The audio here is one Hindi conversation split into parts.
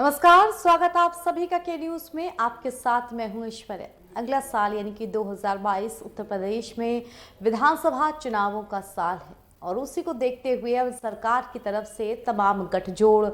नमस्कार, स्वागत आप सभी का के न्यूज में। आपके साथ मैं हूं ऐश्वर्या। अगला साल यानी कि 2022 उत्तर प्रदेश में विधानसभा चुनावों का साल है और उसी को देखते हुए अब सरकार की तरफ से तमाम गठजोड़,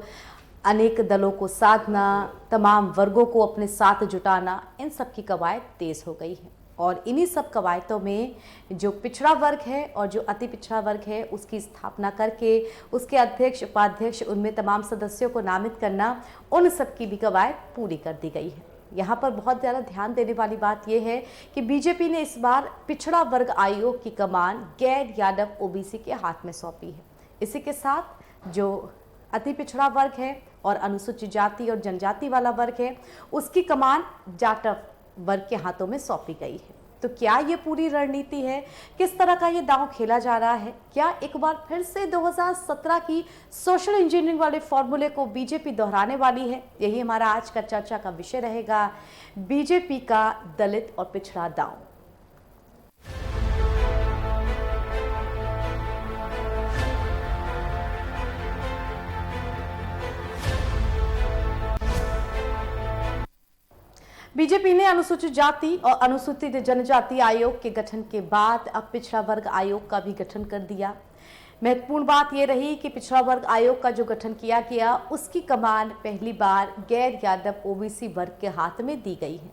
अनेक दलों को साधना, तमाम वर्गों को अपने साथ जुटाना, इन सब की कवायद तेज हो गई है। और इन्हीं सब कवायदों में जो पिछड़ा वर्ग है और जो अति पिछड़ा वर्ग है उसकी स्थापना करके उसके अध्यक्ष, उपाध्यक्ष, उनमें तमाम सदस्यों को नामित करना, उन सब की भी कवायद पूरी कर दी गई है। यहाँ पर बहुत ज़्यादा ध्यान देने वाली बात यह है कि बीजेपी ने इस बार पिछड़ा वर्ग आयोग की कमान गैर यादव ओबीसी के हाथ में सौंपी है। इसी के साथ जो अति पिछड़ा वर्ग है और अनुसूचित जाति और जनजाति वाला वर्ग है उसकी कमान जाटव वर्ग के हाथों में सौंपी गई है। तो क्या ये पूरी रणनीति है? किस तरह का ये दांव खेला जा रहा है? क्या एक बार फिर से 2017 की सोशल इंजीनियरिंग वाले फॉर्मूले को बीजेपी दोहराने वाली है? यही हमारा आज का चर्चा का विषय रहेगा, बीजेपी का दलित और पिछड़ा दांव। बीजेपी ने अनुसूचित जाति और अनुसूचित जनजाति आयोग के गठन के बाद अब पिछड़ा वर्ग आयोग का भी गठन कर दिया। महत्वपूर्ण बात यह रही कि पिछड़ा वर्ग आयोग का जो गठन किया गया उसकी कमान पहली बार गैर यादव ओबीसी वर्ग के हाथ में दी गई है।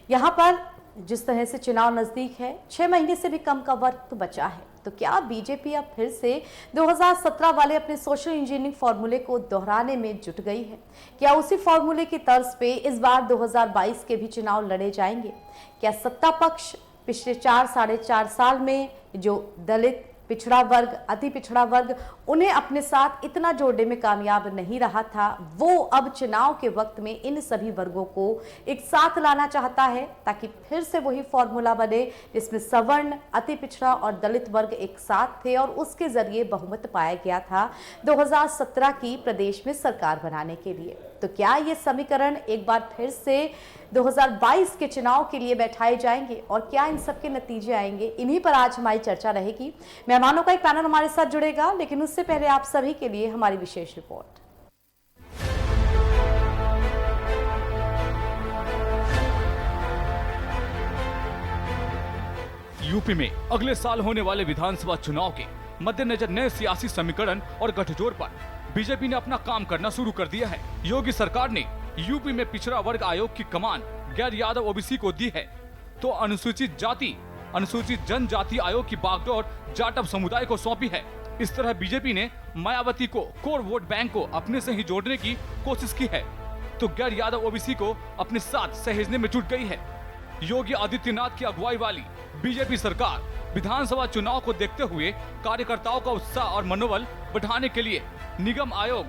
यहाँ पर जिस तरह से चुनाव नजदीक है, 6 महीने से भी कम का वक्त बचा है, तो क्या बीजेपी अब फिर से 2017 वाले अपने सोशल इंजीनियरिंग फॉर्मूले को दोहराने में जुट गई है? क्या उसी फॉर्मूले की तर्ज पे इस बार 2022 के भी चुनाव लड़े जाएंगे? क्या सत्ता पक्ष पिछले 4-4.5 साल में जो दलित, पिछड़ा वर्ग, अति पिछड़ा वर्ग, उन्हें अपने साथ इतना जोड़ने में कामयाब नहीं रहा था, वो अब चुनाव के वक्त में इन सभी वर्गों को एक साथ लाना चाहता है ताकि फिर से वही फॉर्मूला बने जिसमें सवर्ण, अति पिछड़ा और दलित वर्ग एक साथ थे और उसके जरिए बहुमत पाया गया था 2017 की प्रदेश में सरकार बनाने के लिए। तो क्या ये समीकरण एक बार फिर से 2022 के चुनाव के लिए बैठाए जाएंगे और क्या इन सब के नतीजे आएंगे? इन्हीं पर आज हमारी चर्चा रहेगी। मेहमानों का एक पैनल हमारे साथ जुड़ेगा, लेकिन उससे पहले आप सभी के लिए हमारी विशेष रिपोर्ट। यूपी में अगले साल होने वाले विधानसभा चुनाव के मद्देनजर नए सियासी समीकरण और गठजोड़ पर बीजेपी ने अपना काम करना शुरू कर दिया है। योगी सरकार ने यूपी में पिछड़ा वर्ग आयोग की कमान गैर यादव ओबीसी को दी है, तो अनुसूचित जाति, अनुसूचित जनजाति आयोग की बागडोर जाटव समुदाय को सौंपी है। इस तरह बीजेपी ने मायावती को कोर वोट बैंक को अपने से ही जोड़ने की कोशिश की है, तो गैर यादव ओबीसी को अपने साथ सहेजने में जुट गई है। योगी आदित्यनाथ की अगुवाई वाली बीजेपी सरकार विधानसभा चुनाव को देखते हुए कार्यकर्ताओं का उत्साह और मनोबल बढ़ाने के लिए निगम आयोग,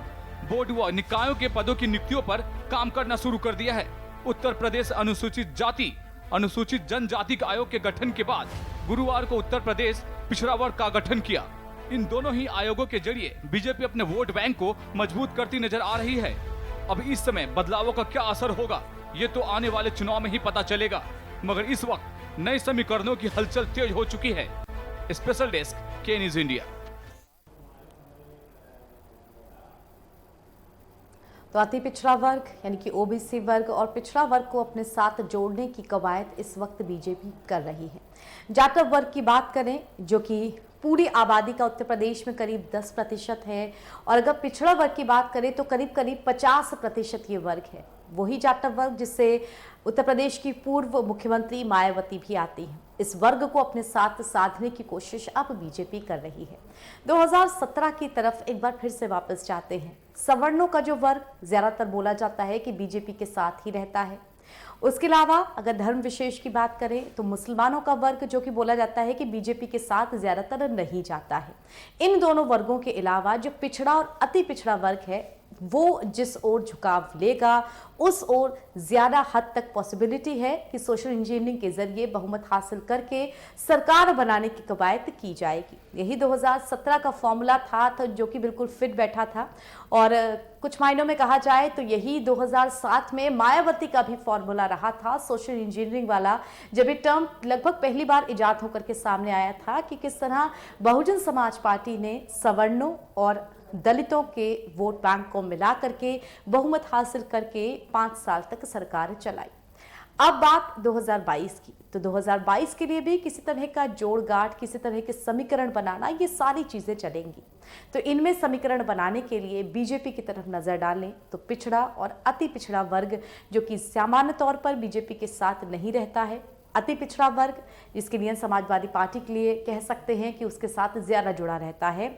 बोर्ड व निकायों के पदों की नियुक्तियों पर काम करना शुरू कर दिया है। उत्तर प्रदेश अनुसूचित जाति, अनुसूचित जनजाति आयोग के गठन के बाद गुरुवार को उत्तर प्रदेश पिछड़ा वर्ग का गठन किया। इन दोनों ही आयोगों के जरिए बीजेपी अपने वोट बैंक को मजबूत करती नजर आ रही है। अब इस समय बदलावों का क्या असर होगा ये तो आने वाले चुनाव में ही पता चलेगा, मगर इस वक्त नए समीकरणों की हलचल तेज हो चुकी है। स्पेशल डेस्क, के न्यूज इंडिया। तो अति पिछड़ा वर्ग यानी कि ओबीसी वर्ग और पिछड़ा वर्ग को अपने साथ जोड़ने की कवायद इस वक्त बीजेपी कर रही है। जाटव वर्ग की बात करें जो कि पूरी आबादी का उत्तर प्रदेश में करीब 10% है, और अगर पिछड़ा वर्ग की बात करें तो करीब 50% ये वर्ग है। वही जाटव वर्ग जिससे उत्तर प्रदेश की पूर्व मुख्यमंत्री मायावती भी आती हैं। इस वर्ग को अपने साथ साधने की कोशिश अब बीजेपी कर रही है। 2017 की तरफ एक बार फिर से वापस जाते हैं। सवर्णों का जो वर्ग ज्यादातर बोला जाता है कि बीजेपी के साथ ही रहता है। उसके अलावा अगर धर्म विशेष की बात करें तो मुसलमानों का वर्ग जो कि बोला जाता है कि बीजेपी के साथ ज्यादातर नहीं जाता है। इन दोनों वर्गों के अलावा जो पिछड़ा और अति पिछड़ा वर्ग है वो जिस ओर झुकाव लेगा उस ओर ज्यादा हद तक पॉसिबिलिटी है कि सोशल इंजीनियरिंग के जरिए बहुमत हासिल करके सरकार बनाने की कवायद की जाएगी। यही 2017 का फॉर्मूला था जो कि बिल्कुल फिट बैठा था, और कुछ मायनों में कहा जाए तो यही 2007 में मायावती का भी फॉर्मूला रहा था सोशल इंजीनियरिंग वाला, जब ये टर्म लगभग पहली बार इजाद होकर के सामने आया था कि किस तरह बहुजन समाज पार्टी ने सवर्णों और दलितों के वोट बैंक को मिला करके बहुमत हासिल करके 5 साल तक सरकार चलाई। अब बात 2022 की, तो 2022 के लिए भी किसी तरह का जोड़ गांठ, किसी तरह के समीकरण बनाना, ये सारी चीजें चलेंगी। तो इनमें समीकरण बनाने के लिए बीजेपी की तरफ नजर डालें तो पिछड़ा और अति पिछड़ा वर्ग, जो कि सामान्य तौर पर बीजेपी के साथ नहीं रहता है, अति पिछड़ा वर्ग जिसके लिए समाजवादी पार्टी के लिए कह सकते हैं कि उसके साथ ज्यादा जुड़ा रहता है।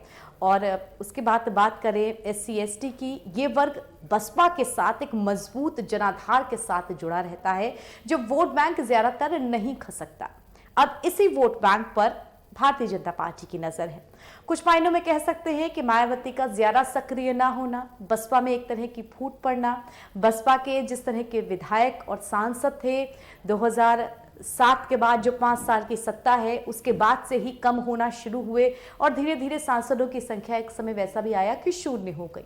और उसके बाद बात करें SC/ST की, ये वर्ग बसपा के साथ एक मजबूत जनाधार के साथ जुड़ा रहता है, जो वोट बैंक ज्यादातर नहीं खसकता। अब इसी वोट बैंक पर भारतीय जनता पार्टी की नजर है। कुछ मायनों में कह सकते हैं कि मायावती का ज्यादा सक्रिय ना होना, बसपा में एक तरह की फूट पड़ना, बसपा के जिस तरह के विधायक और सांसद थे 2007 के बाद जो 5 साल की सत्ता है उसके बाद से ही कम होना शुरू हुए और धीरे धीरे सांसदों की संख्या एक समय वैसा भी आया कि शून्य हो गई।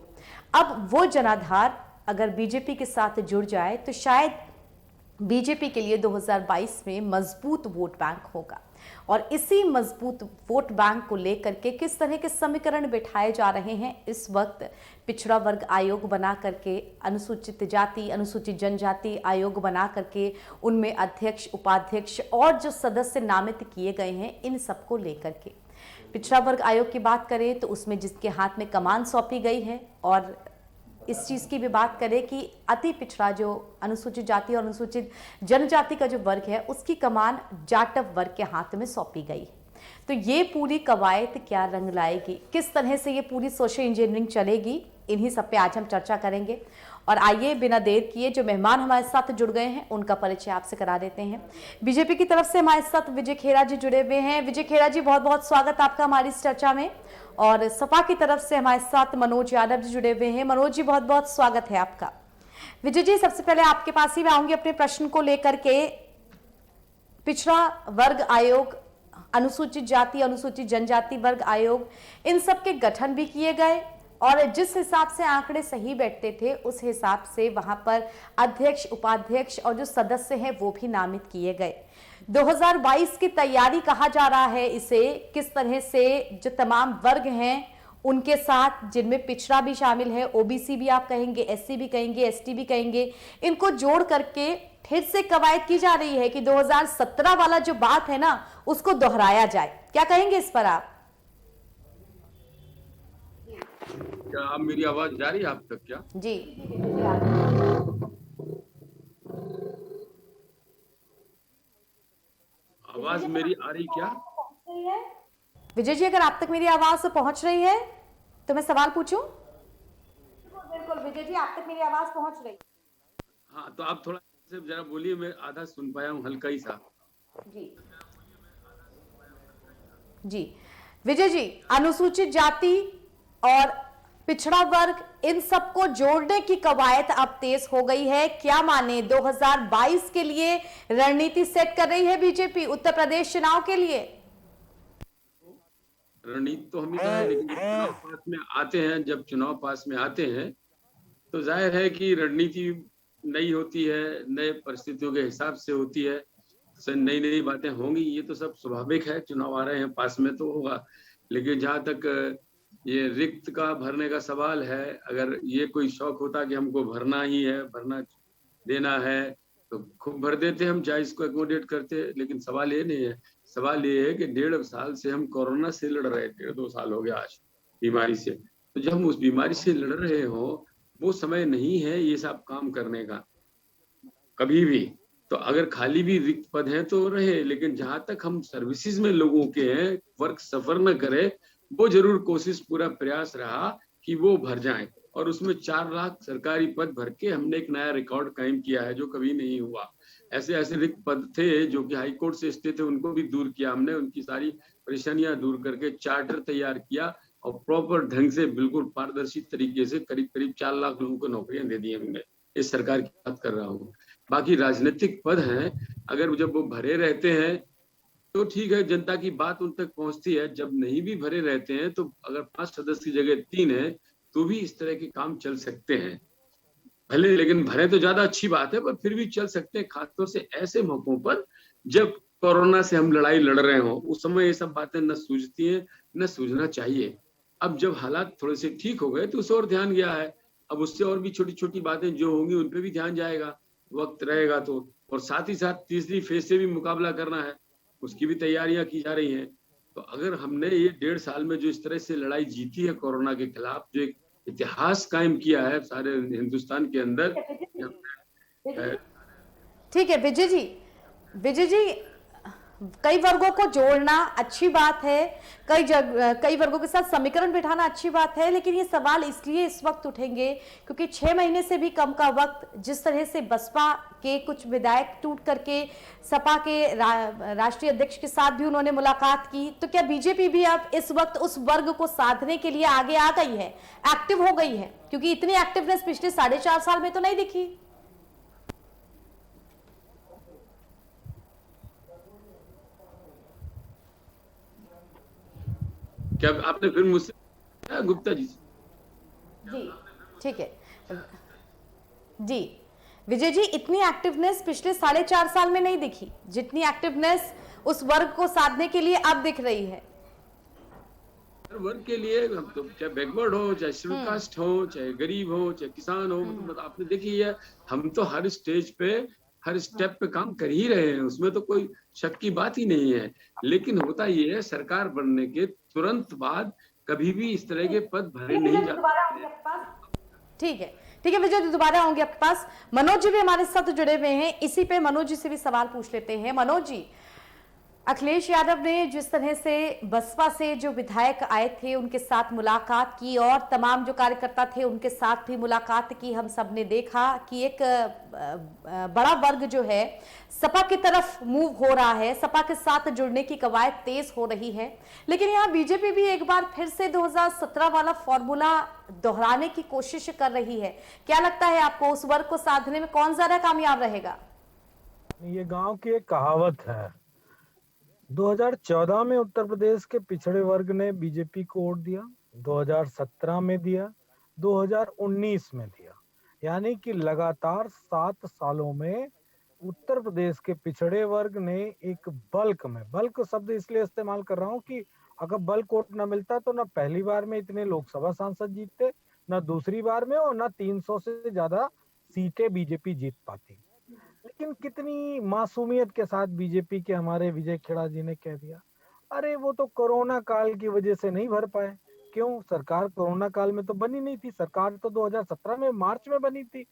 अब वो जनाधार अगर बीजेपी के साथ जुड़ जाए तो शायद बीजेपी के लिए 2022 में मजबूत वोट बैंक होगा। और इसी मजबूत वोट बैंक को लेकर के किस तरह के समीकरण बिठाए जा रहे हैं इस वक्त, पिछड़ा वर्ग आयोग बना करके, अनुसूचित जाति अनुसूचित जनजाति आयोग बना करके उनमें अध्यक्ष, उपाध्यक्ष और जो सदस्य नामित किए गए हैं, इन सबको लेकर के पिछड़ा वर्ग आयोग की बात करें तो उसमें जिसके हाथ में कमान सौंपी गई है, और इस चीज़ की भी बात करें कि अति पिछड़ा जो अनुसूचित जाति और अनुसूचित जनजाति का जो वर्ग है उसकी कमान जाटव वर्ग के हाथ में सौंपी गई है। तो ये पूरी कवायद क्या रंग लाएगी, किस तरह से ये पूरी सोशल इंजीनियरिंग चलेगी, इन्हीं सब पे आज हम चर्चा करेंगे। और आइए बिना देर किए जो मेहमान हमारे साथ जुड़ गए हैं उनका परिचय आपसे करा देते हैं। बीजेपी की तरफ से हमारे साथ विजय खेड़ा जी जुड़े हुए हैं। विजय खेड़ा जी, बहुत बहुत स्वागत आपका हमारी इस चर्चा में। और सपा की तरफ से हमारे साथ मनोज यादव जी जुड़े हुए हैं। मनोज जी, बहुत बहुत स्वागत है आपका। विजय जी, सबसे पहले आपके पास ही मैं आऊंगी अपने प्रश्न को लेकर के। पिछड़ा वर्ग आयोग, अनुसूचित जाति अनुसूचित जनजाति वर्ग आयोग, इन सब के गठन भी किए गए और जिस हिसाब से आंकड़े सही बैठते थे उस हिसाब से वहां पर अध्यक्ष, उपाध्यक्ष और जो सदस्य हैं वो भी नामित किए गए। 2022 की तैयारी कहा जा रहा है इसे, किस तरह से जो तमाम वर्ग हैं उनके साथ, जिनमें पिछड़ा भी शामिल है, ओबीसी भी आप कहेंगे, SC भी कहेंगे, ST भी कहेंगे, इनको जोड़ करके फिर से कवायद की जा रही है कि 2017 वाला जो बात है ना उसको दोहराया जाए। क्या कहेंगे इस पर आप? क्या आप, मेरी आवाज जा रही है आप तक क्या? जी आवाज मेरी आ रही क्या? विजय जी, अगर आप तक मेरी आवाज पहुंच रही है तो मैं सवाल पूछूं? बिल्कुल विजय जी, आप तक मेरी आवाज पहुंच रही है। हाँ, तो आप थोड़ा से जरा बोलिए, मैं आधा सुन पाया हूँ, हल्का ही सा। जी जी विजय जी, अनुसूचित जाति और पिछड़ा वर्ग, इन सबको जोड़ने की कवायद अब तेज हो गई है। क्या माने 2022 के लिए रणनीति सेट कर रही है बीजेपी उत्तर प्रदेश चुनाव के लिए? रणनीति तो हमेशा है, लेकिन चुनाव पास में आते हैं, जब चुनाव पास में आते हैं तो जाहिर है कि रणनीति नई होती है, नए परिस्थितियों के हिसाब से होती है, नई नई बातें होंगी, ये तो सब स्वाभाविक है। चुनाव आ रहे हैं, पास में तो होगा। लेकिन जहां तक ये रिक्त का भरने का सवाल है, अगर ये कोई शौक होता कि हमको भरना ही है, भरना देना है, तो खूब भर देते हम, चाहे इसको एकोमोडेट करते। लेकिन सवाल ये नहीं है, सवाल ये है कि 1.5 साल से हम कोरोना से लड़ रहे थे, 2 साल हो गया आज बीमारी से। तो जब हम उस बीमारी से लड़ रहे हो, वो समय नहीं है ये सब काम करने का कभी भी। तो अगर खाली भी रिक्त पद हैं तो रहे, लेकिन जहां तक हम सर्विसेज में लोगों के हैं, वर्क सफर न करे, वो जरूर कोशिश, पूरा प्रयास रहा कि वो भर जाएं। और उसमें 4 लाख सरकारी पद भर के हमने एक नया रिकॉर्ड कायम किया है जो कभी नहीं हुआ। ऐसे ऐसे रिक्त पद थे जो कि हाई कोर्ट से स्टे थे, उनको भी दूर किया हमने, उनकी सारी परेशानियां दूर करके चार्टर तैयार किया और प्रॉपर ढंग से, बिल्कुल पारदर्शी तरीके से करीब करीब 4 लाख लोगों को नौकरियां दे दी हमने। इस सरकार की बात कर रहा हूँ। बाकी राजनीतिक पद हैं, अगर जब वो भरे रहते हैं तो ठीक है, जनता की बात उन तक पहुंचती है। जब नहीं भी भरे रहते हैं तो अगर 5 सदस्य की जगह 3 है तो भी इस तरह के काम चल सकते हैं भले, लेकिन भरे तो ज्यादा अच्छी बात है, पर फिर भी चल सकते हैं, खासतौर से ऐसे मौकों पर जब कोरोना से हम लड़ाई लड़ रहे हो। उस समय ये सब बातें न सूझती हैं, न सूझना चाहिए। अब जब हालात थोड़े से ठीक हो गए तो उस और ध्यान गया है। अब उससे और भी छोटी छोटी बातें जो होंगी उन पे भी ध्यान जाएगा, वक्त रहेगा तो। और साथ ही साथ तीसरी फेज से भी मुकाबला करना है, उसकी भी तैयारियां की जा रही हैं। तो अगर हमने ये 1.5 साल में जो इस तरह से लड़ाई जीती है कोरोना के खिलाफ, जो एक इतिहास कायम किया है सारे हिंदुस्तान के अंदर, ठीक है विजय जी, विजय जी, कई वर्गों को जोड़ना अच्छी बात है, कई वर्गों के साथ समीकरण बिठाना अच्छी बात है, लेकिन ये सवाल इसलिए इस वक्त उठेंगे क्योंकि 6 महीने से भी कम का वक्त जिस तरह से बसपा के कुछ विधायक टूट करके सपा के राष्ट्रीय अध्यक्ष के साथ भी उन्होंने मुलाकात की, तो क्या बीजेपी भी अब इस वक्त उस वर्ग को साधने के लिए आगे आ गई है, एक्टिव हो गई है? क्योंकि इतनी एक्टिवनेस पिछले 4.5 साल में तो नहीं दिखी। क्या आपने फिर मुझसे गुप्ता जी से? जी ठीक है जी, विजय जी, इतनी एक्टिवनेस पिछले 4.5 साल में नहीं दिखी जितनी एक्टिवनेस उस वर्ग को साधने के लिए अब दिख रही है। हर वर्ग के लिए, तो चाहे बैकवर्ड हो, चाहे शेड्यूल कास्ट हो, चाहे गरीब हो, चाहे किसान हो, मतलब आपने देखी है, हम तो हर स्टेज पे हर स्टेप पे काम कर ही रहे हैं, उसमें तो कोई शक की बात ही नहीं है। लेकिन होता ये है, सरकार बनने के तुरंत बाद कभी भी इस तरह के पद भरे नहीं जाते। ठीक है, ठीक है विजय जी, दोबारा आऊंगी आपके पास। मनोज जी भी हमारे साथ जुड़े हुए हैं, इसी पे मनोज जी से भी सवाल पूछ लेते हैं। मनोज जी, अखिलेश यादव ने जिस तरह से बसपा से जो विधायक आए थे उनके साथ मुलाकात की और तमाम जो कार्यकर्ता थे उनके साथ भी मुलाकात की, हम सब ने देखा कि एक बड़ा वर्ग जो है सपा की तरफ मूव हो रहा है, सपा के साथ जुड़ने की कवायद तेज हो रही है। लेकिन यहाँ बीजेपी भी एक बार फिर से 2017 वाला फॉर्मूला दोहराने की कोशिश कर रही है। क्या लगता है आपको, उस वर्ग को साधने में कौन ज्यादा कामयाब रहेगा? ये गांव की एक कहावत है, 2014 में उत्तर प्रदेश के पिछड़े वर्ग ने बीजेपी को वोट दिया, 2017 में दिया, 2019 में दिया, यानी कि लगातार 7 सालों में उत्तर प्रदेश के पिछड़े वर्ग ने एक बल्क शब्द इसलिए इस्तेमाल कर रहा हूँ कि अगर बल्क वोट न मिलता तो न पहली बार में इतने लोकसभा सांसद जीतते, न दूसरी बार में, और न 300 से ज्यादा सीटें बीजेपी जीत पाती। लेकिन कितनी मासूमियत के साथ बीजेपी के हमारे विजय खेड़ा जी ने कह दिया, अरे वो तो कोरोना काल की वजह से नहीं भर पाए। क्यों? सरकार कोरोना काल में तो बनी नहीं थी, सरकार तो 2017 में मार्च में बनी थी।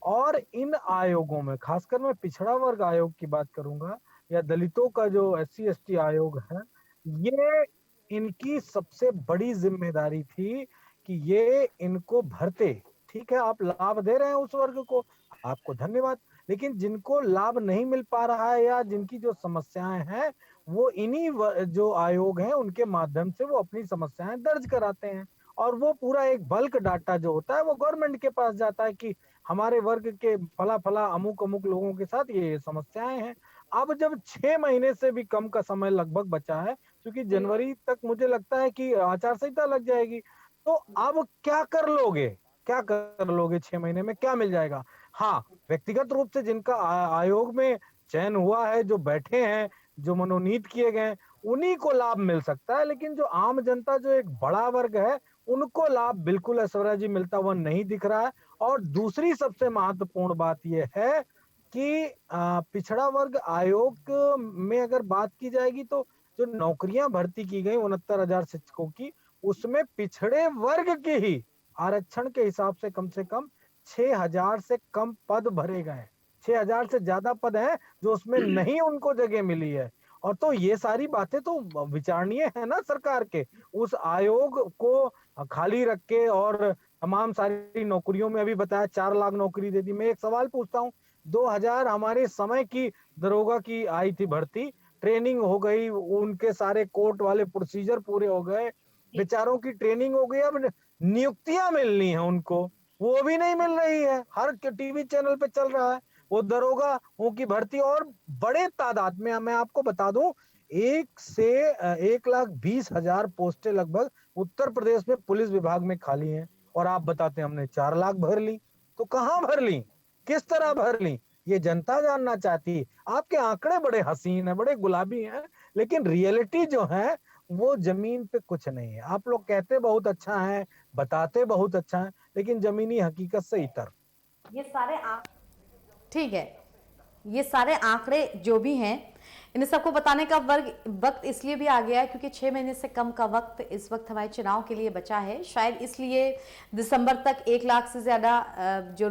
और इन आयोगों में, खासकर मैं पिछड़ा वर्ग आयोग की बात करूंगा, या दलितों का जो SC ST आयोग है, ये इनकी सबसे बड़ी जिम्मेदारी थी कि ये इनको भरते। ठीक है, आप लाभ दे रहे हैं उस वर्ग को, आपको धन्यवाद, लेकिन जिनको लाभ नहीं मिल पा रहा है या जिनकी जो समस्याएं हैं, वो इन्हीं जो आयोग हैं उनके माध्यम से वो अपनी समस्याएं दर्ज कराते हैं, और वो पूरा एक बल्क डाटा जो होता है वो गवर्नमेंट के पास जाता है कि हमारे वर्ग के फला फला अमुक अमुक लोगों के साथ ये समस्याएं हैं। अब जब 6 महीने से भी कम का समय लगभग बचा है, क्योंकि जनवरी तक मुझे लगता है कि आचार संहिता लग जाएगी, तो अब क्या कर लोगे, क्या कर लोगे? 6 महीने में क्या मिल जाएगा? हाँ, व्यक्तिगत रूप से जिनका आयोग में चयन हुआ है, जो बैठे हैं, जो मनोनीत किए गए, उन्हीं को लाभ मिल सकता है, लेकिन जो आम जनता, जो एक बड़ा वर्ग है, उनको लाभ बिल्कुल ऐश्वर्या जी मिलता हुआ नहीं दिख रहा है। और दूसरी सबसे महत्वपूर्ण बात यह है कि पिछड़ा वर्ग आयोग में अगर बात की जाएगी तो जो नौकरियां भर्ती की गई 69,000 शिक्षकों की, उसमें पिछड़े वर्ग के ही आरक्षण के हिसाब से कम 6,000 से कम पद भरे गए। 6,000 से ज्यादा पद हैं जो उसमें नहीं उनको जगह मिली है। और तो ये सारी बातें तो विचारणीय है ना सरकार के, उस आयोग को खाली रख के और तमाम सारी नौकरियों में, अभी बताया 4 लाख नौकरी दे दी। मैं एक सवाल पूछता हूँ, 2000 हमारे समय की दरोगा की आई थी भर्ती, ट्रेनिंग हो गई, उनके सारे कोर्ट वाले प्रोसीजर पूरे हो गए, बेचारों की ट्रेनिंग हो गई, अब नियुक्तियां मिलनी है उनको, वो भी नहीं मिल रही है। हर टीवी चैनल पे चल रहा है वो दरोगा की भर्ती, और बड़े तादाद में, मैं आपको बता दूं, 1 से 1,20,000 पोस्टें लगभग उत्तर प्रदेश में पुलिस विभाग में खाली हैं, और आप बताते हैं हमने 4 लाख भर ली। तो कहां भर ली, किस तरह भर ली, ये जनता जानना चाहती है। आपके आंकड़े बड़े हसीन है, बड़े गुलाबी हैं, लेकिन रियलिटी जो है वो जमीन पे कुछ नहीं है। आप लोग कहते बहुत अच्छा है, बताते बहुत अच्छा है, लेकिन जमीनी हकीकत से इतर। ये सारे ठीक है, ये सारे आंकड़े जो भी हैं, इन सबको बताने का वक्त इसलिए भी आ गया है क्योंकि 6 महीने से कम का वक्त इस वक्त हमारे चुनाव के लिए बचा है। शायद इसलिए दिसंबर तक 1 लाख से ज़्यादा जो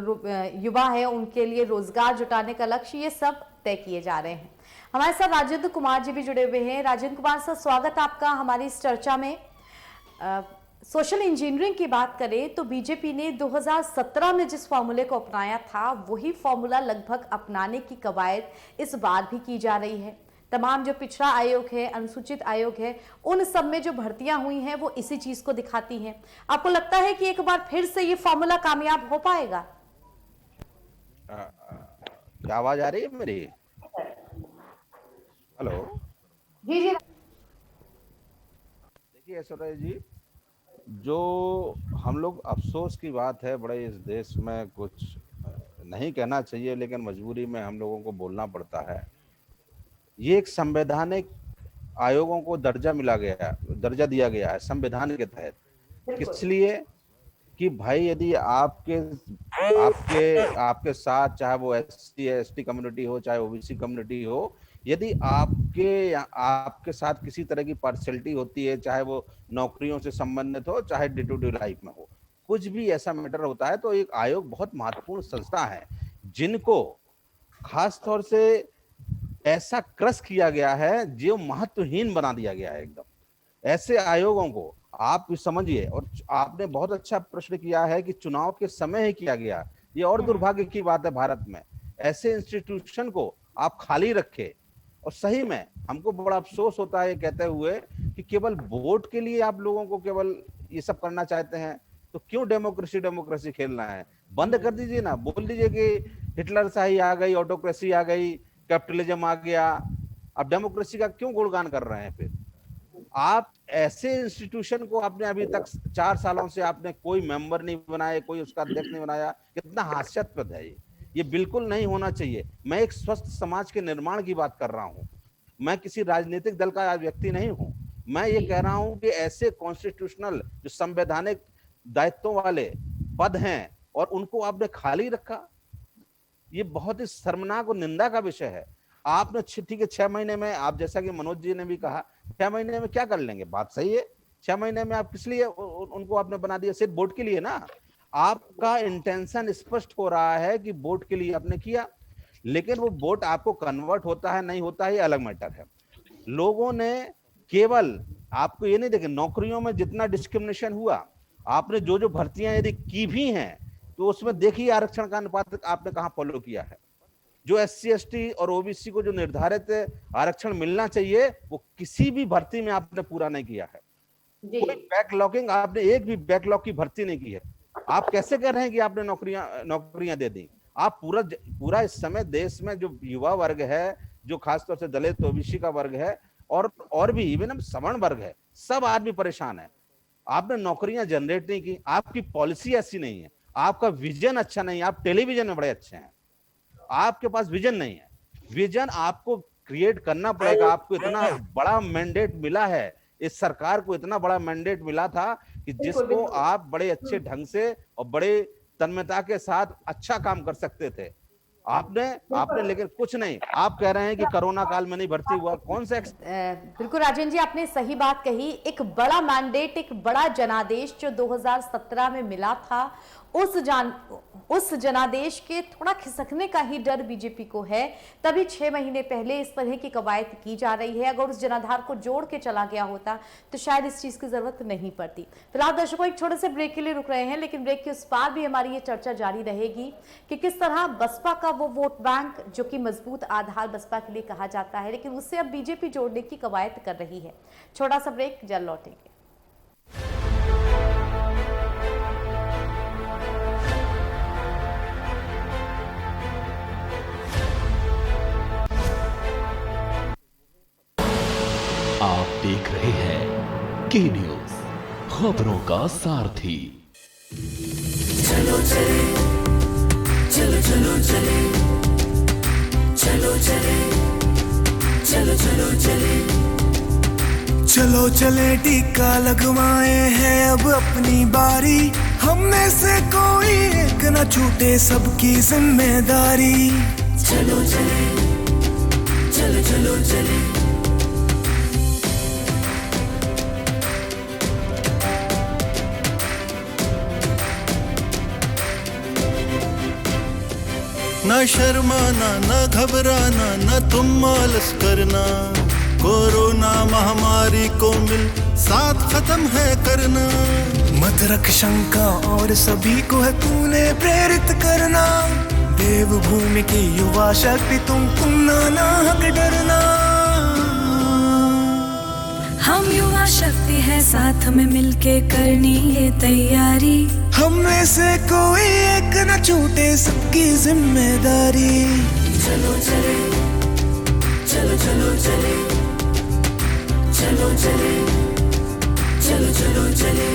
युवा है उनके लिए रोजगार जुटाने का लक्ष्य, ये सब तय किए जा रहे हैं। हमारे साथ राजेंद्र कुमार जी भी जुड़े हुए हैं। राजेंद्र कुमार सर, स्वागत आपका हमारी इस चर्चा में। सोशल इंजीनियरिंग की बात करें तो बीजेपी ने 2017 में जिस फॉर्मूले को अपनाया था वही फॉर्मूला लगभग अपनाने की कवायद इस बार भी की जा रही है। तमाम जो पिछड़ा आयोग है, अनुसूचित आयोग है, उन सब में जो भर्तियां हुई हैं वो इसी चीज को दिखाती हैं। आपको लगता है कि एक बार फिर से ये फॉर्मूला कामयाब हो पाएगा? क्या आवाज आ रही है मेरी? हेलो जी जी। देखिए ऐश्वर्या जी, जो हम लोग अफसोस की बात है, बड़े इस देश में कुछ नहीं कहना चाहिए लेकिन मजबूरी में हम लोगों को बोलना पड़ता है। ये एक संवैधानिक आयोगों को दर्जा दिया गया है संविधान के तहत। किस लिए? कि भाई यदि आपके आपके साथ, चाहे वो SC ST कम्युनिटी हो, चाहे OBC कम्युनिटी हो, यदि आपके साथ किसी तरह की पार्शियलिटी होती है, चाहे वो नौकरियों से संबंधित हो, चाहे डे टू डे लाइफ में हो, कुछ भी ऐसा मैटर होता है, तो एक आयोग बहुत महत्वपूर्ण संस्था है जिनको खास तौर से ऐसा क्रश किया गया है, जो महत्वहीन बना दिया गया है एकदम। ऐसे आयोगों को आप समझिए, और आपने बहुत अच्छा प्रश्न किया है कि चुनाव के समय ही किया गया, ये और दुर्भाग्य की बात है भारत में। ऐसे इंस्टीट्यूशन को आप खाली रखे, और सही में हमको बड़ा अफसोस होता है ये कहते हुए कि केवल वोट के लिए आप लोगों को केवल ये सब करना चाहते हैं, तो क्यों डेमोक्रेसी खेलना है? बंद कर दीजिए ना, बोल दीजिए कि हिटलर शाही आ गई, ऑटोक्रेसी आ गई, कैपिटलिज्म आ गया। अब डेमोक्रेसी का क्यों गुणगान कर रहे हैं? फिर आप ऐसे इंस्टीट्यूशन को आपने अभी तक 4 सालों से आपने कोई मेंबर नहीं बनाया, कोई उसका अध्यक्ष नहीं बनाया। कितना हास्यास्पद है ये बिल्कुल नहीं होना चाहिए। मैं एक स्वस्थ समाज के निर्माण की बात कर रहा हूँ, मैं किसी राजनीतिक दल का व्यक्ति नहीं हूँ। मैं ये कह रहा हूँ कि ऐसे कॉन्स्टिट्यूशनल जो संवैधानिक दायित्वों वाले पद हैं और उनको आपने खाली रखा, ये बहुत ही शर्मनाक और निंदा का विषय है। आपने ठीक है 6 महीने में, आप जैसा कि मनोज जी ने भी कहा, 6 महीने में क्या कर लेंगे? बात सही है, 6 महीने में आप किस लिए उनको आपने बना दिया? सिर्फ वोट के लिए ना। आपका इंटेंशन स्पष्ट हो रहा है कि वोट के लिए आपने किया, लेकिन वो वोट आपको कन्वर्ट होता है नहीं होता है ये अलग मैटर है। लोगों ने केवल आपको ये नहीं देखे, नौकरियों में जितना डिस्क्रिमिनेशन हुआ, आपने जो भर्तियां यदि की भी हैं तो उसमें देखिए आरक्षण का अनुपात आपने कहां फॉलो किया है। जो SC ST और OBC को जो निर्धारित आरक्षण मिलना चाहिए वो किसी भी भर्ती में आपने पूरा नहीं किया है। कोई बैकलॉगिंग, आपने एक भी बैकलॉग की भर्ती नहीं की है। आप कैसे कह रहे हैं कि आपने नौकरियां दे दी? आप पूरा इस समय देश में जो युवा वर्ग है, जो खासतौर से दलित OBC का वर्ग है और भी इवन सवर्ण वर्ग है, सब आदमी परेशान है। आपने नौकरियां जनरेट नहीं की, आपकी पॉलिसी ऐसी नहीं है, आपका विजन अच्छा नहीं है। आप टेलीविजन में बड़े अच्छे हैं, आपके पास विजन नहीं है। विजन आपको क्रिएट करना पड़ेगा। आपको इतना बड़ा मैंडेट मिला है, इस सरकार को इतना बड़ा मैंडेट मिला था कि जिसको आप बड़े अच्छे ढंग से और बड़े तन्मयता के साथ अच्छा काम कर सकते थे। आपने लेकिन कुछ नहीं। आप कह रहे हैं कि कोरोना काल में नहीं भर्ती हुआ, कौन सा? बिल्कुल राजेंद्र जी, आपने सही बात कही। एक बड़ा मैंडेट, एक बड़ा जनादेश जो 2017 में मिला था, उस जनादेश के थोड़ा खिसकने का ही डर बीजेपी को है। तभी 6 महीने पहले इस तरह की कवायद की जा रही है। अगर उस जनाधार को जोड़ के चला गया होता तो शायद इस चीज की जरूरत नहीं पड़ती। फिलहाल दर्शकों एक छोटे से ब्रेक के लिए रुक रहे हैं, लेकिन ब्रेक के उस पार भी हमारी ये चर्चा जारी रहेगी कि किस तरह बसपा का वो वोट बैंक, जो कि मजबूत आधार बसपा के लिए कहा जाता है, लेकिन उससे अब बीजेपी जोड़ने की कवायद कर रही है। छोटा सा ब्रेक, जल्द लौटेंगे। आप देख रहे हैं के न्यूज, खबरों का सारथी। चलो चले, चलो चलो चले, चलो चले, चलो चलो चले, चलो चलो चले टीका लगवाए हैं अब अपनी बारी, हम में से कोई एक न छूटे सबकी जिम्मेदारी। चलो चले, चलो चलो चले। न शर्माना न घबराना न तुम आलस करना, कोरोना महामारी को मिल साथ खत्म है करना। मत रख शंका और सभी को है तूने प्रेरित करना, देवभूमि की युवा शक्ति तुम ना हक डरना। हम युवा शक्ति है साथ में मिलके करनी ये तैयारी, हम में से कोई एक न छूटे सबकी जिम्मेदारी। चलो चले, चलो चलो चले, चलो चले, चलो चलो चले।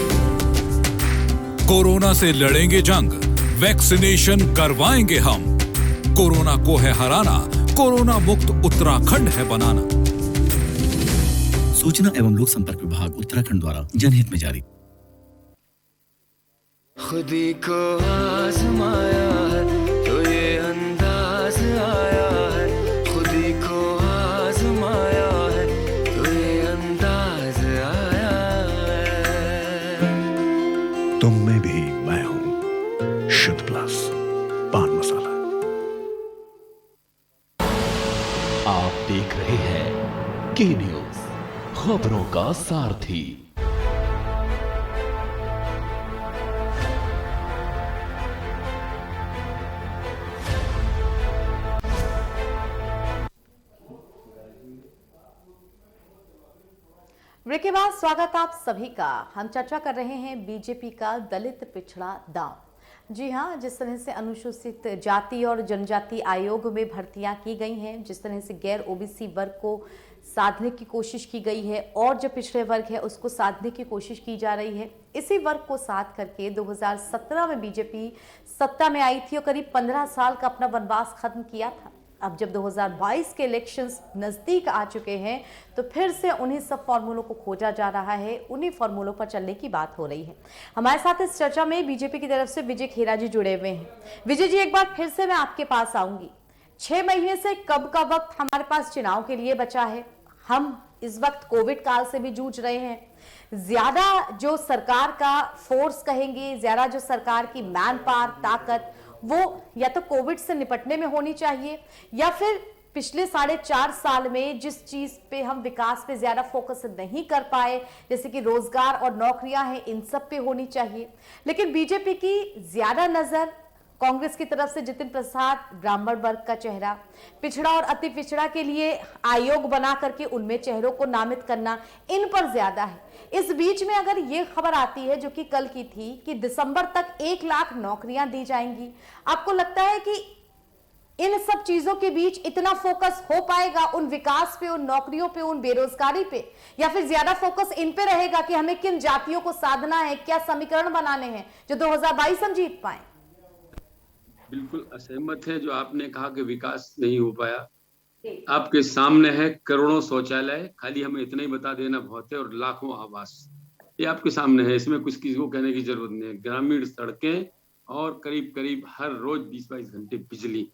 कोरोना से लड़ेंगे जंग, वैक्सीनेशन करवाएंगे हम। कोरोना को है हराना, कोरोना मुक्त उत्तराखंड है बनाना। सूचना एवं लोक संपर्क विभाग उत्तराखंड द्वारा जनहित में जारी। खुदी को आजमाया है तो ये अंदाज आया है, खुदी को आजमाया है तो ये अंदाज आया है। तुम में भी मैं हूं, शुद्ध प्लस पान मसाला। आप देख रहे हैं के न्यूज, खबरों का सारथी। ब्रेक के बाद स्वागत आप सभी का। हम चर्चा कर रहे हैं बीजेपी का दलित पिछड़ा दांव। जी हाँ, जिस तरह से अनुसूचित जाति और जनजाति आयोग में भर्तियां की गई हैं, जिस तरह से गैर ओबीसी वर्ग को साधने की कोशिश की गई है और जो पिछड़े वर्ग है उसको साधने की कोशिश की जा रही है, इसी वर्ग को साध करके 2017 में बीजेपी सत्ता में आई थी और करीब 15 साल का अपना वनवास खत्म किया था। अब जब 2022 के इलेक्शंस नजदीक आ चुके हैं तो फिर से उन्हीं सब फॉर्मूलों को खोजा जा रहा है, उन्हीं फॉर्मूलों पर चलने की बात हो रही है। हमारे साथ इस चर्चा में बीजेपी की तरफ से विजय खेरा जी जुड़े हुए हैं। विजय जी, एक बार फिर से मैं आपके पास आऊंगी। 6 महीने से कब का वक्त हमारे पास चुनाव के लिए बचा है। हम इस वक्त कोविड काल से भी जूझ रहे हैं। ज्यादा जो सरकार का फोर्स कहेंगे, ज्यादा जो सरकार की मैन पावर ताकत, वो या तो कोविड से निपटने में होनी चाहिए या फिर पिछले 4.5 साल में जिस चीज पे हम विकास पे ज्यादा फोकस नहीं कर पाए, जैसे कि रोजगार और नौकरियां हैं, इन सब पे होनी चाहिए। लेकिन बीजेपी की ज्यादा नजर कांग्रेस की तरफ से जितिन प्रसाद, ब्राह्मण वर्ग का चेहरा, पिछड़ा और अति पिछड़ा के लिए आयोग बना करके उनमें चेहरों को नामित करना, इन पर ज्यादा है। इस बीच में अगर ये खबर आती है जो कि कल की थी कि दिसंबर तक 1 लाख नौकरियां दी जाएंगी, आपको लगता है कि इन सब चीजों के बीच इतना फोकस हो पाएगा उन विकास पे, उन नौकरियों पे, उन बेरोजगारी पे, या फिर ज्यादा फोकस इन पे रहेगा कि हमें किन जातियों को साधना है, क्या समीकरण बनाने हैं जो 2022 हम जीत पाए? बिल्कुल असहमत है जो आपने कहा कि विकास नहीं हो पाया। आपके सामने है करोड़ों शौचालय, खाली हमें इतना ही बता देना बहुत है, और लाखों आवास, ये आपके सामने है। इसमें कुछ किसी को कहने की जरूरत नहीं है। ग्रामीण सड़कें और करीब करीब हर रोज 20-22 घंटे बिजली,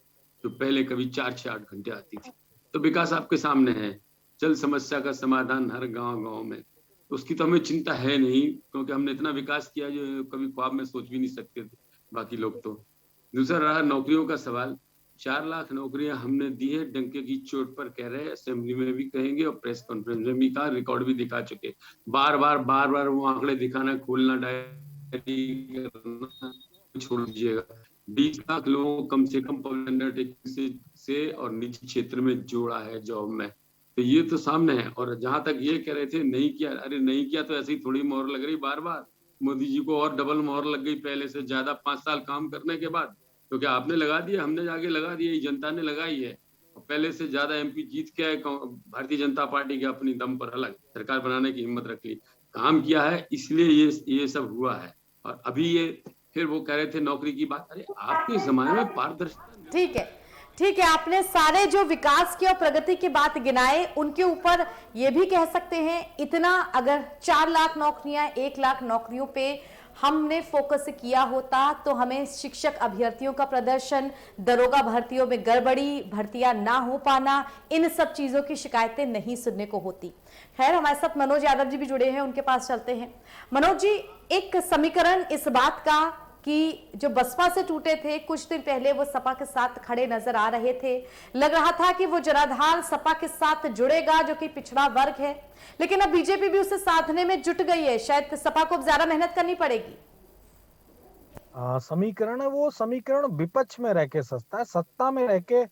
जो पहले कभी 4-6-8 घंटे आती थी। तो विकास आपके सामने है। जल समस्या का समाधान हर गांव में, तो उसकी तो हमें चिंता है नहीं, क्योंकि हमने इतना विकास किया जो कभी ख्वाब में सोच भी नहीं सकते थे बाकी लोग तो। दूसरा रहा नौकरियों का सवाल। 4 लाख नौकरियां हमने दी है, डंके की चोट पर कह रहे हैं, असेंबली में भी कहेंगे और प्रेस कॉन्फ्रेंस में भी कहा, रिकॉर्ड भी दिखा चुके। बार बार वो आंकड़े दिखाना, खोलना, डायरी करना छोड़ दीजिएगा। 20 लाख लोगों को कम से कम पब्लिक अंडरटेकिंग से और निजी क्षेत्र में जोड़ा है जॉब में, तो ये तो सामने है। और जहां तक ये कह रहे थे नहीं किया, अरे नहीं किया तो ऐसे ही थोड़ी मोहर लग रही बार बार। मोदी जी को और डबल मोहर लग गई पहले से ज्यादा, 5 साल काम करने के बाद। तो क्या आपने लगा दिया? हमने जाके लगा दिया, जनता ने लगाई है। पहले से ज्यादा एमपी जीत के आए भारतीय जनता पार्टी के, अपनी दम पर अलग सरकार बनाने की हिम्मत रख ली, काम किया है, इसलिए ये सब हुआ है। और अभी ये फिर वो कह रहे थे नौकरी की बात, अरे आपके जमाने में पारदर्शिता। ठीक है, ठीक है, आपने सारे जो विकास की और प्रगति की बात गिनाए, उनके ऊपर ये भी कह सकते हैं इतना अगर 4 लाख नौकरियां 1 लाख नौकरियों पे हमने फोकस किया होता तो हमें शिक्षक अभ्यर्थियों का प्रदर्शन, दरोगा भर्तियों में गड़बड़ी, भर्तियां ना हो पाना, इन सब चीजों की शिकायतें नहीं सुनने को होती। खैर, हमारे साथ मनोज यादव जी भी जुड़े हैं, उनके पास चलते हैं। मनोज जी, एक समीकरण इस बात का कि जो बसपा से टूटे थे, कुछ दिन पहले वो सपा के साथ खड़े नजर आ रहे थे, लग रहा था कि वो जनाधार सपा के साथ जुड़ेगा जो कि पिछड़ा वर्ग है, लेकिन अब बीजेपी भी उसे साधने में जुट गई है। शायद सपा को अब ज्यादा मेहनत करनी पड़ेगी। समीकरण है वो समीकरण विपक्ष में रह के सस्ता है, सत्ता में रह के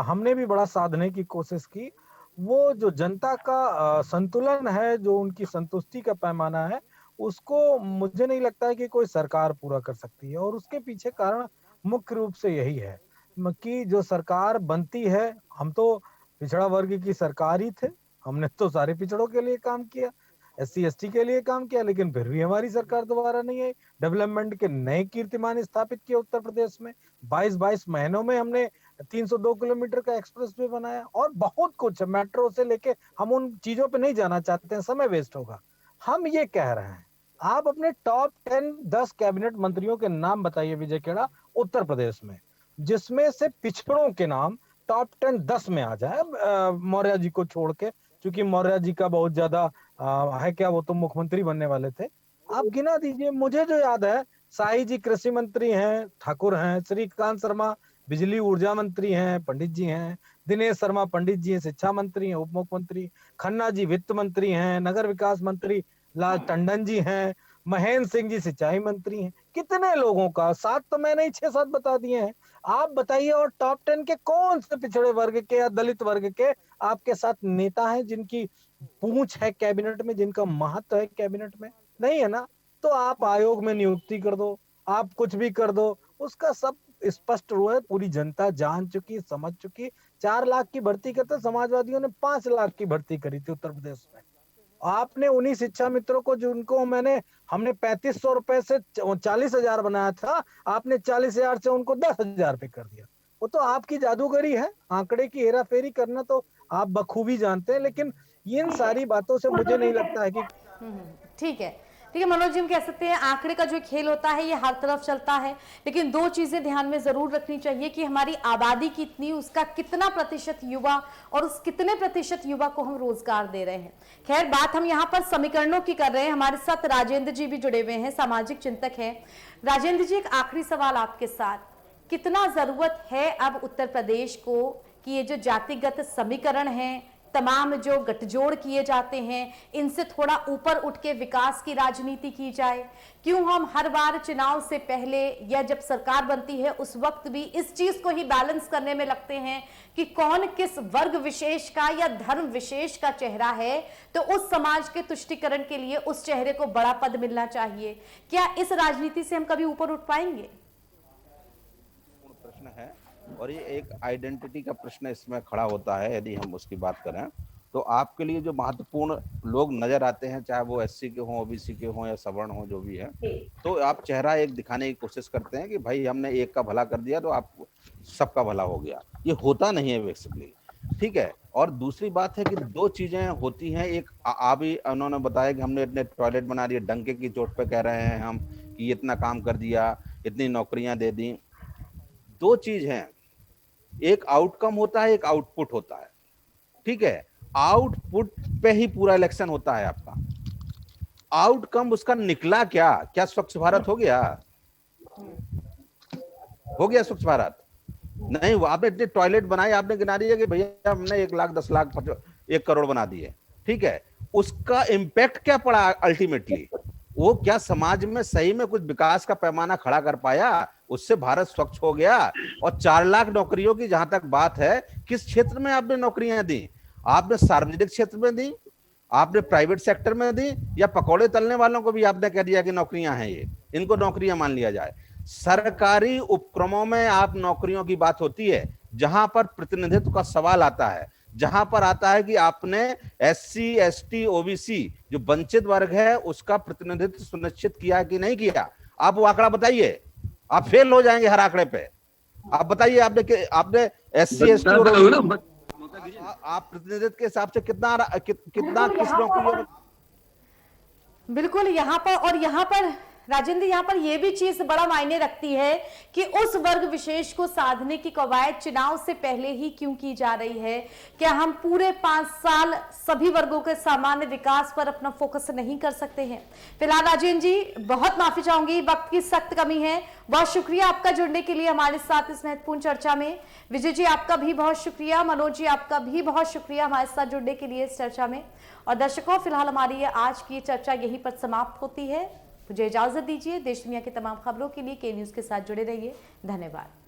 हमने भी बड़ा साधने की कोशिश की। वो जो जनता का संतुलन है, जो उनकी संतुष्टि का पैमाना है, उसको मुझे नहीं लगता है कि कोई सरकार पूरा कर सकती है। और उसके पीछे कारण मुख्य रूप से यही है कि जो सरकार बनती है, हम तो पिछड़ा वर्ग की सरकार ही थे, हमने तो सारे पिछड़ों के लिए काम किया, SC ST के लिए काम किया, लेकिन फिर भी हमारी सरकार दोबारा नहीं आई। डेवलपमेंट के नए कीर्तिमान स्थापित किए उत्तर प्रदेश में। 22 महीनों में हमने 302 किलोमीटर का एक्सप्रेस वे बनाया और बहुत कुछ, मेट्रो से लेके, हम उन चीजों पे नहीं जाना चाहते हैं, समय वेस्ट होगा। हम ये कह रहे हैं, आप अपने टॉप 10 कैबिनेट मंत्रियों के नाम बताइए विजय खेड़ा उत्तर प्रदेश में, जिसमें से पिछड़ों के नाम टॉप 10 में आ जाए, मौर्य जी को छोड़ के, क्योंकि मौर्य जी का बहुत ज्यादा है क्या, वो तो मुख्यमंत्री बनने वाले थे। आप गिना दीजिए। मुझे जो याद है, शाही जी कृषि मंत्री हैं, ठाकुर हैं, श्रीकांत शर्मा बिजली ऊर्जा मंत्री हैं, पंडित जी हैं, दिनेश शर्मा पंडित जी हैं, शिक्षा मंत्री हैं, उप मुख्यमंत्री, खन्ना जी वित्त मंत्री हैं, नगर विकास मंत्री लाल टंडन जी हैं, महेंद्र सिंह जी सिंचाई मंत्री हैं। कितने लोगों का, 7 तो मैंने ही 6-7 बता दिए हैं। आप बताइए, और टॉप 10 के कौन से पिछड़े वर्ग के या दलित वर्ग के आपके साथ नेता हैं जिनकी पूंछ है कैबिनेट में, जिनका महत्व है कैबिनेट में? नहीं है ना। तो आप आयोग में नियुक्ति कर दो, आप कुछ भी कर दो, उसका सब स्पष्ट रूप है, पूरी जनता जान चुकी, समझ चुकी। 4 लाख की भर्ती करते, समाजवादियों ने 5 लाख की भर्ती करी थी उत्तर प्रदेश में। आपने उन्हीं शिक्षा मित्रों को, जिनको हमने 3500 रुपए से 40,000 बनाया था, आपने 40,000 से उनको 10,000 पे कर दिया। वो तो आपकी जादूगरी है, आंकड़े की हेरा फेरी करना तो आप बखूबी जानते हैं, लेकिन इन सारी बातों से मुझे नहीं लगता है कि ठीक है मनोज जी, हम कह सकते हैं आंकड़े का जो खेल होता है ये हर तरफ चलता है, लेकिन 2 चीजें ध्यान में जरूर रखनी चाहिए कि हमारी आबादी कितनी, उसका कितना प्रतिशत युवा, और उस कितने प्रतिशत युवा को हम रोजगार दे रहे हैं। खैर, बात हम यहाँ पर समीकरणों की कर रहे हैं। हमारे साथ राजेंद्र जी भी जुड़े हुए हैं, सामाजिक चिंतक हैं। राजेंद्र जी, एक आखिरी सवाल आपके साथ, कितना जरूरत है अब उत्तर प्रदेश को कि ये जो जातिगत समीकरण है, तमाम जो गठजोड़ किए जाते हैं, इनसे थोड़ा ऊपर उठ के विकास की राजनीति की जाए? क्यों हम हर बार चुनाव से पहले या जब सरकार बनती है उस वक्त भी इस चीज को ही बैलेंस करने में लगते हैं कि कौन किस वर्ग विशेष का या धर्म विशेष का चेहरा है, तो उस समाज के तुष्टिकरण के लिए उस चेहरे को बड़ा पद मिलना चाहिए? क्या इस राजनीति से हम कभी ऊपर उठ पाएंगे? प्रश्न है, और ये एक आइडेंटिटी का प्रश्न इसमें खड़ा होता है। यदि हम उसकी बात करें तो आपके लिए जो महत्वपूर्ण लोग नजर आते हैं, चाहे वो SC के हों, OBC के हों या सवर्ण हों, जो भी है, तो आप चेहरा एक दिखाने की कोशिश करते हैं कि भाई हमने एक का भला कर दिया तो आप सबका भला हो गया। ये होता नहीं है बेसिकली, ठीक है। और दूसरी बात है कि 2 चीजें होती हैं। एक अभी उन्होंने बताया कि हमने इतने टॉयलेट बना दिए, डंके की चोट पे कह रहे हैं हम कि इतना काम कर दिया, इतनी नौकरियां दे दी। 2 चीज हैं, एक आउटकम होता है, एक आउटपुट होता है, ठीक है। आउटपुट पे ही पूरा इलेक्शन होता है आपका। आउटकम उसका निकला क्या स्वच्छ भारत हो गया? स्वच्छ भारत? नहीं, वो आपने इतने टॉयलेट बनाए, आपने गिना दिया कि भैया हमने 1 लाख 10 लाख 1 करोड़ बना दिए, ठीक है। उसका इम्पैक्ट क्या पड़ा अल्टीमेटली? वो क्या समाज में सही में कुछ विकास का पैमाना खड़ा कर पाया? उससे भारत स्वच्छ हो गया? और 4 लाख नौकरियों की जहां तक बात है, किस क्षेत्र में आपने नौकरियां दी? आपने सार्वजनिक क्षेत्र में दी, आपने प्राइवेट सेक्टर में दी, या पकौड़े तलने वालों को भी आपने कह दिया कि नौकरियां हैं, ये इनको नौकरियां मान लिया जाए? सरकारी उपक्रमों में आप नौकरियों की बात होती है, जहां पर प्रतिनिधित्व का सवाल आता है, जहां पर आता है कि आपने SC ST OBC जो वंचित वर्ग है उसका प्रतिनिधित्व सुनिश्चित किया कि नहीं किया? आप वो आंकड़ा बताइए, आप फेल हो जाएंगे हर आंकड़े पे। आप बताइए, आपने SC ST बताता हूँ ना, आप प्रतिनिधित्व के हिसाब से कितना कितना किस नौकरियों? बिल्कुल यहाँ पर, और यहाँ पर राजेंद्र, यहाँ पर यह भी चीज बड़ा मायने रखती है कि उस वर्ग विशेष को साधने की कवायद चुनाव से पहले ही क्यों की जा रही है। क्या हम पूरे 5 साल सभी वर्गों के सामान्य विकास पर अपना फोकस नहीं कर सकते हैं? फिलहाल राजेंद्र जी, बहुत माफी चाहूंगी, वक्त की सख्त कमी है। बहुत शुक्रिया आपका जुड़ने के लिए हमारे साथ इस महत्वपूर्ण चर्चा में। विजय जी आपका भी बहुत शुक्रिया, मनोज जी आपका भी बहुत शुक्रिया हमारे साथ जुड़ने के लिए इस चर्चा में। और दर्शकों, फिलहाल हमारी ये आज की चर्चा यहीं पर समाप्त होती है। मुझे इजाजत दीजिए। देश दुनिया की तमाम खबरों के लिए के न्यूज के साथ जुड़े रहिए। धन्यवाद।